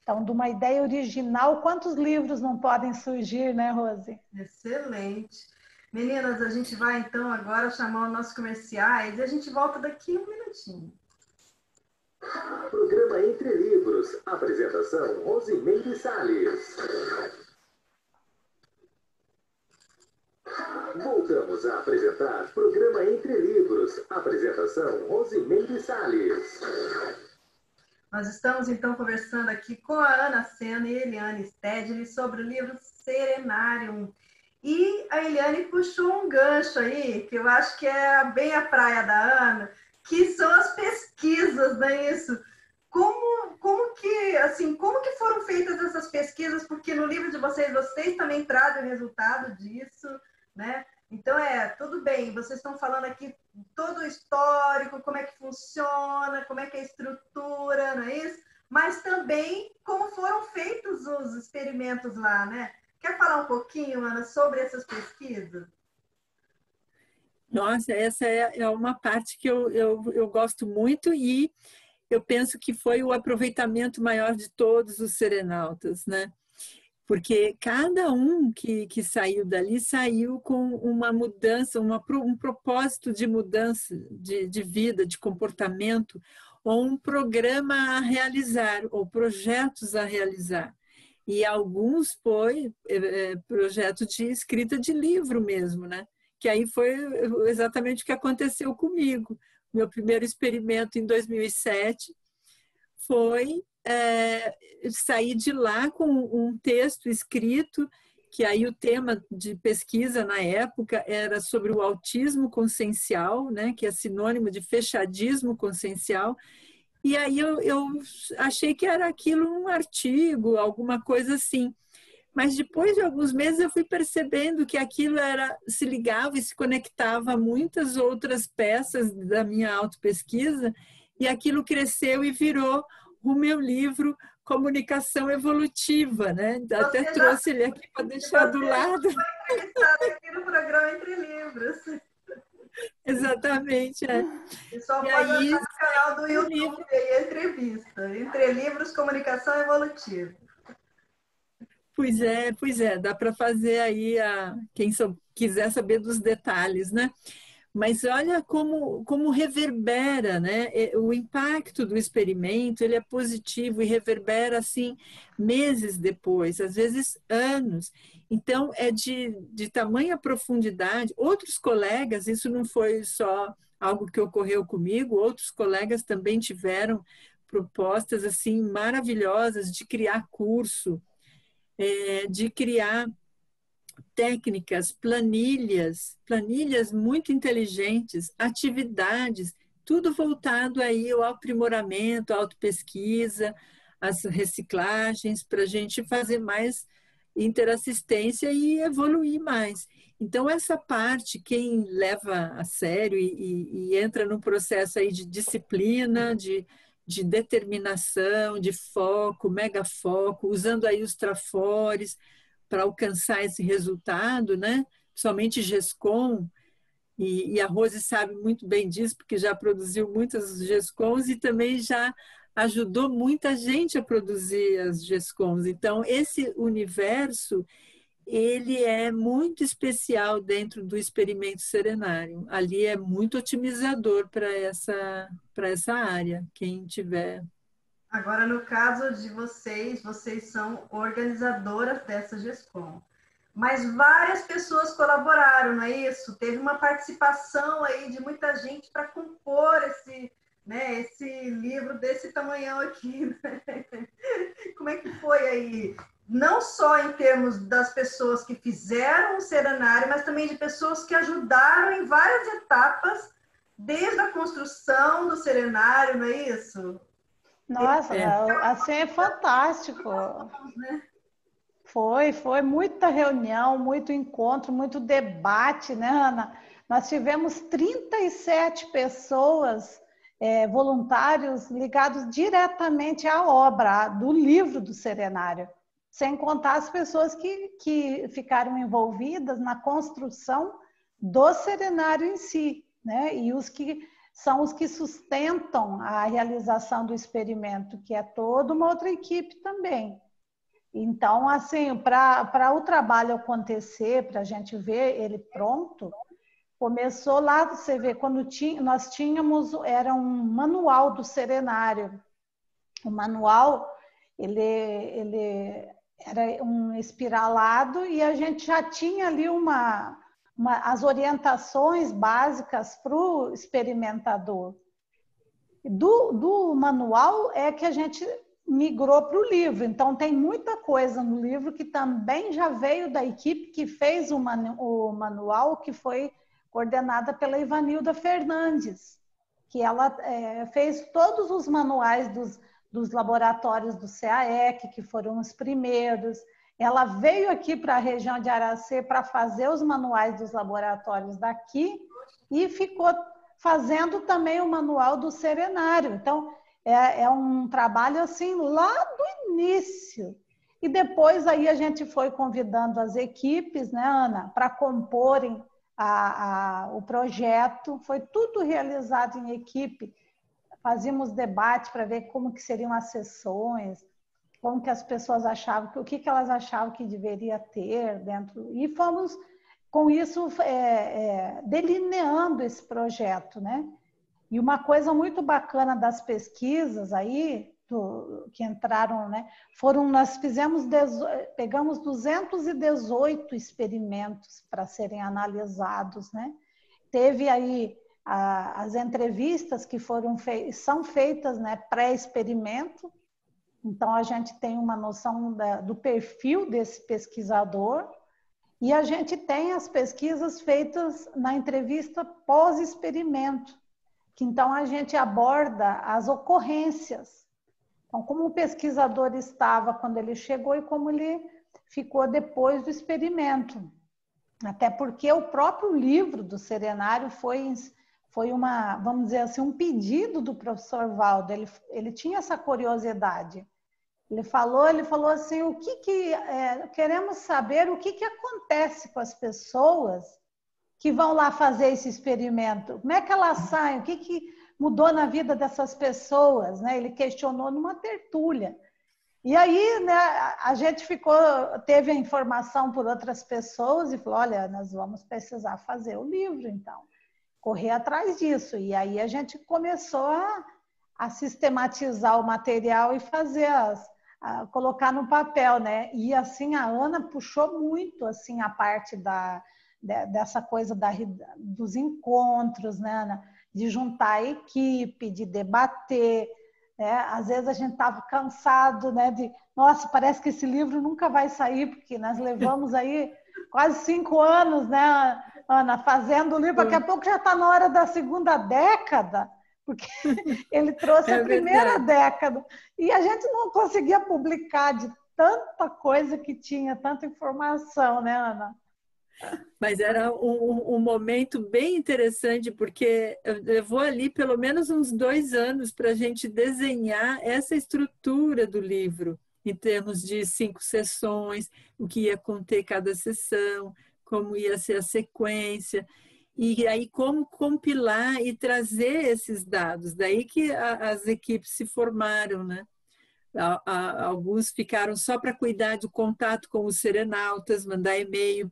Então, de uma ideia original, quantos livros não podem surgir, né, Rose? Excelente. Meninas, a gente vai, então, agora chamar os nossos comerciais e a gente volta daqui um minutinho. Programa Entre Livros. Apresentação, Rosimeire Salles. Voltamos a apresentar Programa Entre Livros. Apresentação, Rosimeire Salles. Nós estamos, então, conversando aqui com a Ana Sena e a Eliane Stedley sobre o livro Serenário. E a Eliane puxou um gancho aí, que eu acho que é bem a praia da Ana, que são as pesquisas, não é isso? Como que foram feitas essas pesquisas? Porque no livro de vocês também trazem o resultado disso, né? Então, tudo bem, vocês estão falando aqui todo o histórico, como é que funciona, como é que é a estrutura, não é isso? Mas também como foram feitos os experimentos lá, né? Quer falar um pouquinho, Ana, sobre essas pesquisas? Nossa, essa é uma parte que eu gosto muito e eu penso que foi o aproveitamento maior de todos os serenautas, né? Porque cada um que saiu dali saiu com uma mudança, um propósito de mudança de vida, de comportamento, ou um programa a realizar, ou projetos a realizar. E alguns foi projeto de escrita de livro mesmo, né? Que aí foi exatamente o que aconteceu comigo. Meu primeiro experimento em 2007 foi sair de lá com um texto escrito, que aí o tema de pesquisa na época era sobre o autismo consciencial, né? Que é sinônimo de fechadismo consciencial. E aí eu achei que era aquilo um artigo, alguma coisa assim. Mas depois de alguns meses eu fui percebendo que aquilo se ligava e se conectava a muitas outras peças da minha autopesquisa, e aquilo cresceu e virou o meu livro Comunicação Evolutiva, né? Até trouxe ele aqui para deixar do lado. Foi entrevistada aqui no programa livros. Exatamente, é. E só E pode aí, achar no canal do YouTube aí, entrevista. Entre livros, comunicação evolutiva. pois é, dá para fazer aí quem quiser saber dos detalhes, né? Mas olha como reverbera, né? O impacto do experimento, ele é positivo e reverbera assim meses depois, às vezes anos. Então é de tamanha profundidade. Outros colegas, isso não foi só algo que ocorreu comigo, outros colegas também tiveram propostas assim maravilhosas de criar curso, de criar técnicas, planilhas muito inteligentes, atividades, tudo voltado aí ao aprimoramento, à autopesquisa, às reciclagens, para a gente fazer mais interassistência e evoluir mais. Então, essa parte, quem leva a sério e entra no processo aí de disciplina, de determinação, de foco, mega foco, usando aí os trafores, para alcançar esse resultado, né? Somente GESCOM, e a Rose sabe muito bem disso, porque já produziu muitas GESCOMs e também já ajudou muita gente a produzir as GESCOMs. Então, esse universo, ele é muito especial dentro do experimento serenário. Ali é muito otimizador para essa área, quem tiver. Agora, no caso de vocês são organizadoras dessa GESCOM. Mas várias pessoas colaboraram, não é isso? Teve uma participação aí de muita gente para compor esse livro desse tamanhão aqui. Né? Como é que foi aí? Não só em termos das pessoas que fizeram o serenário, mas também de pessoas que ajudaram em várias etapas, desde a construção do serenário, não é isso? Nossa, assim é fantástico. Foi muita reunião, muito encontro, muito debate, né, Ana? Nós tivemos 37 pessoas, voluntários ligados diretamente à obra, do livro do Serenário, sem contar as pessoas que ficaram envolvidas na construção do Serenário em si, né? E os que são os que sustentam a realização do experimento, que é toda uma outra equipe também. Então, assim, para o trabalho acontecer, para a gente ver ele pronto, começou lá, você vê, quando nós tínhamos, era um manual do Serenário. O manual, ele era um espiralado e a gente já tinha ali as orientações básicas para o experimentador. Do manual é que a gente migrou para o livro. Então, tem muita coisa no livro que também já veio da equipe que fez o manual, que foi coordenada pela Ivanilda Fernandes, que ela fez todos os manuais dos laboratórios do CAEC, que foram os primeiros. Ela veio aqui para a região de Aracê para fazer os manuais dos laboratórios daqui e ficou fazendo também o manual do Serenário. Então, é um trabalho assim lá do início. E depois aí a gente foi convidando as equipes, né, Ana, para comporem o projeto. Foi tudo realizado em equipe. Fazíamos debate para ver como que seriam as sessões, como que as pessoas achavam, o que elas achavam que deveria ter dentro. E fomos, com isso, delineando esse projeto, né? E uma coisa muito bacana das pesquisas aí, que entraram, né? Nós pegamos 218 experimentos para serem analisados, né? Teve aí as entrevistas que são feitas, né, pré-experimento. Então, a gente tem uma noção do perfil desse pesquisador e a gente tem as pesquisas feitas na entrevista pós-experimento, que então a gente aborda as ocorrências. Então, como o pesquisador estava quando ele chegou e como ele ficou depois do experimento. Até porque o próprio livro do Serenário foi vamos dizer assim, um pedido do professor Valdo. Ele tinha essa curiosidade. Ele falou assim, queremos saber o que acontece com as pessoas que vão lá fazer esse experimento? Como é que elas saem? O que mudou na vida dessas pessoas? Né? Ele questionou numa tertúlia. E aí, né, a gente teve a informação por outras pessoas e falou, olha, nós vamos precisar fazer o livro, então. Correr atrás disso. E aí a gente começou a sistematizar o material e fazer colocar no papel, né? E assim a Ana puxou muito assim a parte dessa coisa dos encontros, né, Ana? De juntar a equipe, de debater, né? Às vezes a gente estava cansado, né? Nossa, parece que esse livro nunca vai sair, porque nós levamos aí quase 5 anos, né, Ana, fazendo o livro. Daqui a pouco já está na hora da segunda década, porque ele trouxe a primeira década. E a gente não conseguia publicar de tanta coisa que tinha, tanta informação, né, Ana? Mas era um momento bem interessante, porque levou ali pelo menos uns 2 anos para a gente desenhar essa estrutura do livro, em termos de 5 sessões, o que ia conter cada sessão, como ia ser a sequência, e aí como compilar e trazer esses dados. Daí que as equipes se formaram, né? Alguns ficaram só para cuidar do contato com os serenautas, mandar e-mail,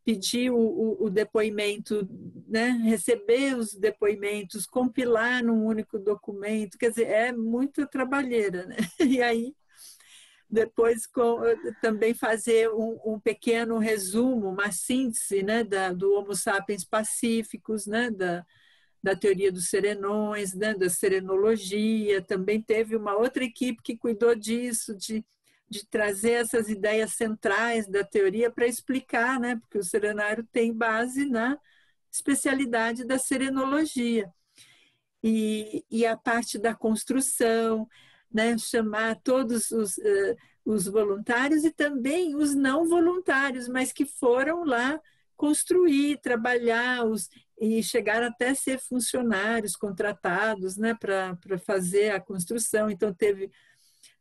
pedir o depoimento, né? Receber os depoimentos, compilar num único documento, quer dizer, é muita trabalheira, né? E aí, depois também fazer um pequeno resumo, uma síntese, né? Do Homo sapiens pacíficos, né? Da teoria dos serenões, né? Da serenologia. Também teve uma outra equipe que cuidou disso, de trazer essas ideias centrais da teoria para explicar, né? Porque o serenário tem base na especialidade da serenologia. E a parte da construção, né? Chamar todos os voluntários e também os não voluntários, mas que foram lá construir, trabalhar e chegar até ser funcionários contratados, né? Para fazer a construção. Então, teve,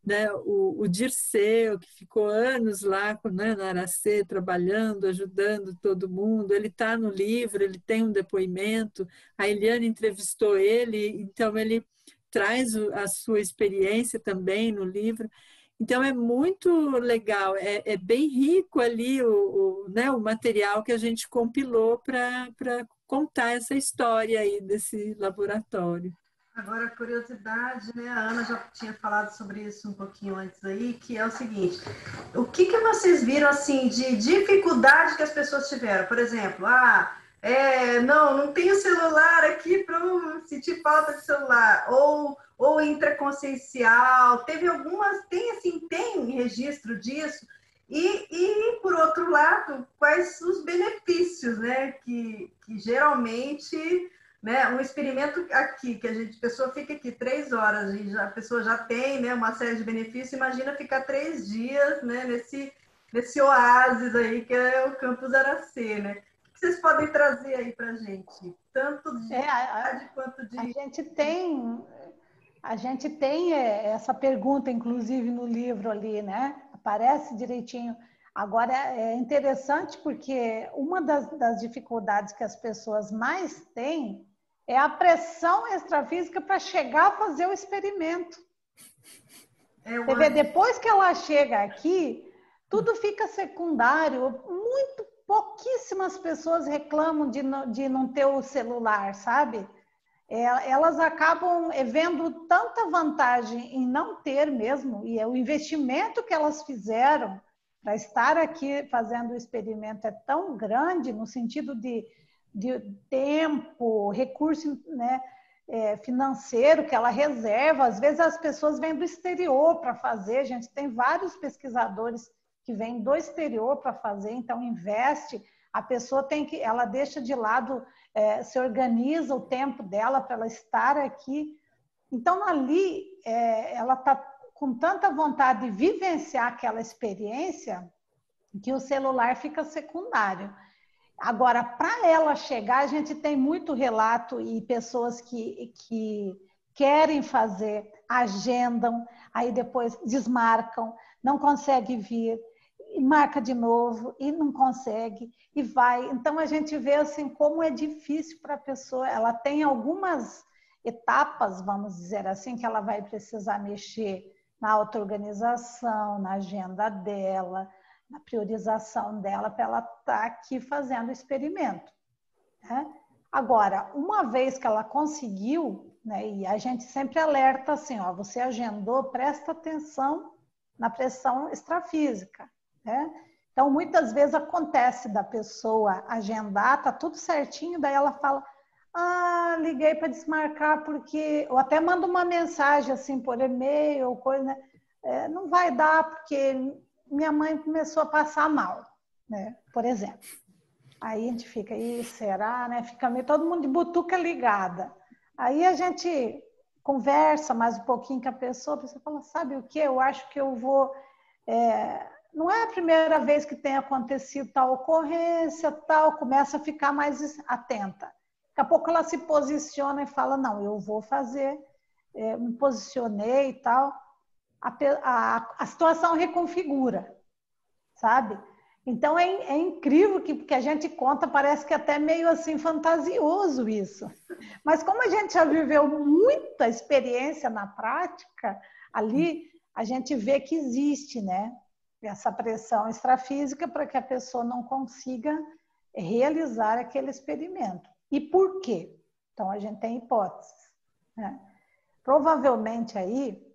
né, o Dirceu, que ficou anos lá, né, na Aracê, trabalhando, ajudando todo mundo. Ele está no livro, ele tem um depoimento. A Eliane entrevistou ele, então ele traz a sua experiência também no livro. Então, é muito legal, é bem rico ali né, o material que a gente compilou para contar essa história aí desse laboratório. Agora, a curiosidade, né? A Ana já tinha falado sobre isso um pouquinho antes aí, que é o seguinte, o que vocês viram, assim, de dificuldade que as pessoas tiveram? Por exemplo, não tenho celular aqui para eu sentir falta de celular, ou intraconsciencial, teve algumas, tem registro disso, e por outro lado, quais os benefícios, né, que geralmente... Né? Um experimento aqui, que a pessoa fica aqui 3 horas e a pessoa já tem, né, uma série de benefícios, imagina ficar 3 dias, né, nesse oásis aí que é o Campus Aracê, né? O que vocês podem trazer aí para a gente? Tanto de quanto de... A gente tem essa pergunta, inclusive, no livro ali, né? Aparece direitinho. Agora, é interessante porque uma das dificuldades que as pessoas mais têm é a pressão extrafísica para chegar a fazer o experimento. Você vê, depois que ela chega aqui, tudo fica secundário. Pouquíssimas pessoas reclamam de não ter o celular, sabe? Elas acabam vendo tanta vantagem em não ter mesmo, e o investimento que elas fizeram para estar aqui fazendo o experimento é tão grande no sentido de tempo, recurso, né, financeiro que ela reserva. Às vezes as pessoas vêm do exterior para fazer. A gente tem vários pesquisadores que vêm do exterior para fazer, então investe. A pessoa ela deixa de lado, se organiza o tempo dela para ela estar aqui. Então ali ela está com tanta vontade de vivenciar aquela experiência que o celular fica secundário. Agora, para ela chegar, a gente tem muito relato e pessoas que querem fazer, agendam, aí depois desmarcam, não conseguem vir. e marca de novo, e não consegue, e vai. Então, a gente vê assim como é difícil para a pessoa. Ela tem algumas etapas, vamos dizer assim, que ela vai precisar mexer na auto-organização, na agenda dela, na priorização dela, para ela estar aqui fazendo o experimento, né? Agora, uma vez que ela conseguiu, né, e a gente sempre alerta assim, ó, você agendou, presta atenção na pressão extrafísica, né? Então, muitas vezes acontece da pessoa agendar, tá tudo certinho, daí ela fala, liguei para desmarcar porque... Ou até manda uma mensagem assim por e-mail, coisa, né? Não vai dar porque minha mãe começou a passar mal, né? Por exemplo. Aí a gente fica, será, né? Fica meio todo mundo de butuca ligada. Aí a gente conversa mais um pouquinho com a pessoa fala, sabe o que? Eu acho que eu vou... não é a primeira vez que tem acontecido tal ocorrência, tal, começa a ficar mais atenta. Daqui a pouco ela se posiciona e fala, não, eu vou fazer, me posicionei e tal. A situação reconfigura, sabe? Então, é incrível que a gente conta, parece que até meio assim fantasioso isso. Mas como a gente já viveu muita experiência na prática, ali a gente vê que existe, né? Essa pressão extrafísica para que a pessoa não consiga realizar aquele experimento. E por quê? Então, a gente tem hipóteses, né? Provavelmente aí,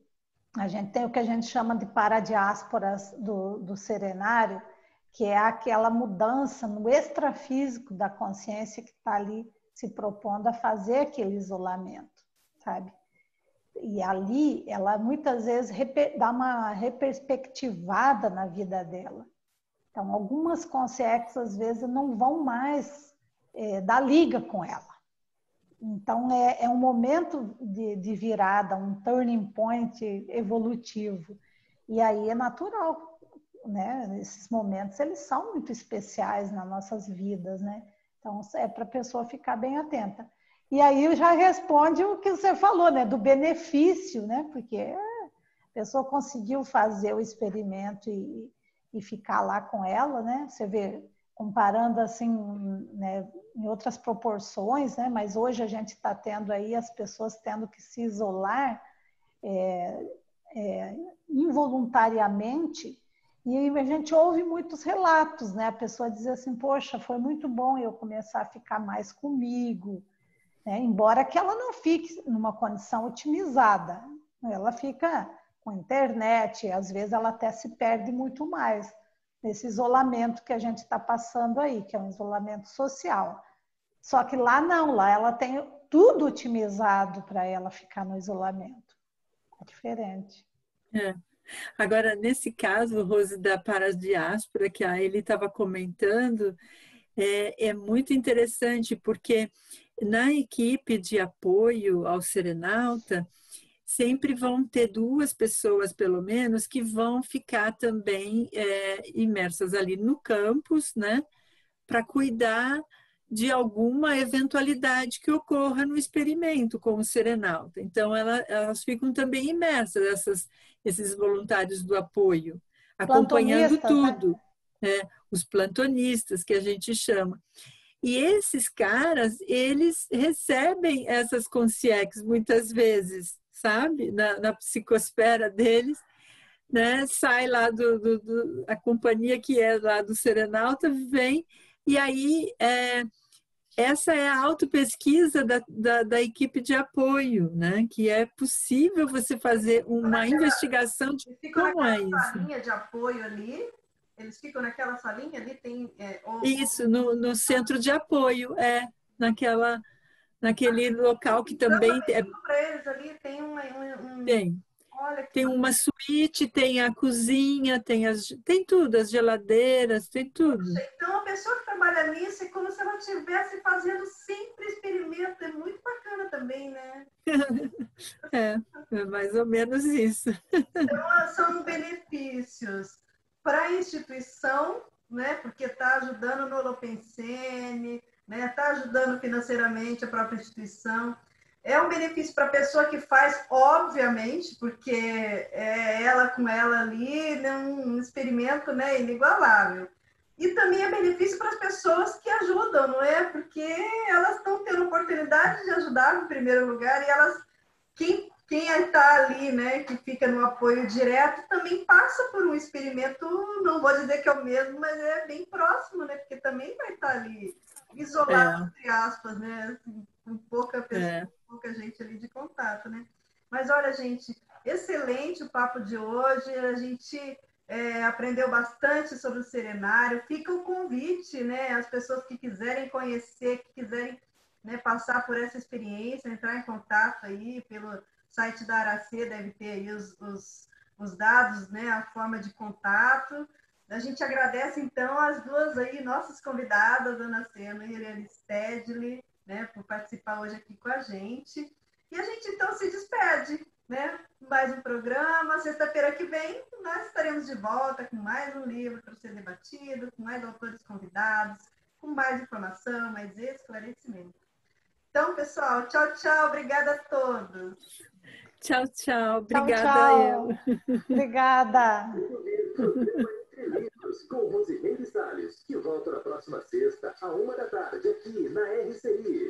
a gente tem o que a gente chama de paradiásporas do serenário, que é aquela mudança no extrafísico da consciência que está ali se propondo a fazer aquele isolamento, sabe? E ali, ela muitas vezes dá uma reperspectivada na vida dela. Então, algumas consciências, às vezes, não vão mais dar liga com ela. Então, é um momento de virada, um turning point evolutivo. E aí é natural, né? Esses momentos, eles são muito especiais nas nossas vidas, né? Então, é para a pessoa ficar bem atenta. E aí já responde o que você falou, né? Do benefício, né? Porque a pessoa conseguiu fazer o experimento e ficar lá com ela, né? Você vê, comparando assim, né, em outras proporções, né? Mas hoje a gente está tendo aí as pessoas tendo que se isolar involuntariamente. E a gente ouve muitos relatos, né? A pessoa diz assim, poxa, foi muito bom eu começar a ficar mais comigo, né? Embora que ela não fique numa condição otimizada. Ela fica com internet, às vezes ela até se perde muito mais nesse isolamento que a gente está passando aí, que é um isolamento social. Só que lá não, lá ela tem tudo otimizado para ela ficar no isolamento. É diferente. Agora, nesse caso, Rose, da paradiáspora, que ele estava comentando, é muito interessante, porque na equipe de apoio ao serenauta, sempre vão ter 2 pessoas, pelo menos, que vão ficar também imersas ali no campus, né, para cuidar de alguma eventualidade que ocorra no experimento com o serenauta. Então, elas ficam também imersas, esses voluntários do apoio, acompanhando tudo, né? Os plantonistas, que a gente chama. E esses caras, eles recebem essas consciências muitas vezes, sabe? Na psicosfera deles, né? Sai lá a companhia que é lá do serenauta, vem, e aí essa é a autopesquisa da equipe de apoio, né? Que é possível você fazer uma investigação de como é isso. Salinha de apoio ali, eles ficam naquela salinha ali, tem... Isso, no centro de apoio, naquele local que também... Eles ali tem Tem. Olha, tem uma suíte, tem a cozinha, tem tudo, as geladeiras, tem tudo. Então, a pessoa que trabalha nisso é como se ela estivesse fazendo sempre experimento. É muito bacana também, né? É mais ou menos isso. Então, são benefícios para a instituição, né? Porque está ajudando no Holopensene, né? Está ajudando financeiramente a própria instituição. É um benefício para a pessoa que faz, obviamente, porque é ela com ela ali, né, um experimento, né, inigualável. E também é benefício para as pessoas que ajudam, não é? Porque elas estão tendo oportunidade de ajudar no primeiro lugar e elas, quem está ali, né, que fica no apoio direto, também passa por um experimento, não vou dizer que é o mesmo, mas é bem próximo, né? Porque também vai estar ali isolado, entre aspas, né? Assim, com pouca pessoa, pouca gente ali de contato, né? Mas olha, gente, excelente o papo de hoje. A gente aprendeu bastante sobre o serenário. Fica o convite, né? As pessoas que quiserem conhecer, que quiserem, né, passar por essa experiência, entrar em contato aí pelo site da Aracê, deve ter aí os dados, né? A forma de contato. A gente agradece, então, as duas aí, nossas convidadas, Ana Sena e Irene Stedley, né, por participar hoje aqui com a gente. E a gente, então, se despede, né? Mais um programa. Sexta-feira que vem, nós estaremos de volta com mais um livro para ser debatido, com mais autores convidados, com mais informação, mais esclarecimento. Então, pessoal, tchau, tchau. Obrigada a todos. Tchau, tchau. Obrigada, tchau. Obrigada. Programa Entre Livros, com Rosimene Salles, que volta na próxima sexta, à 1 da tarde, aqui na RCI.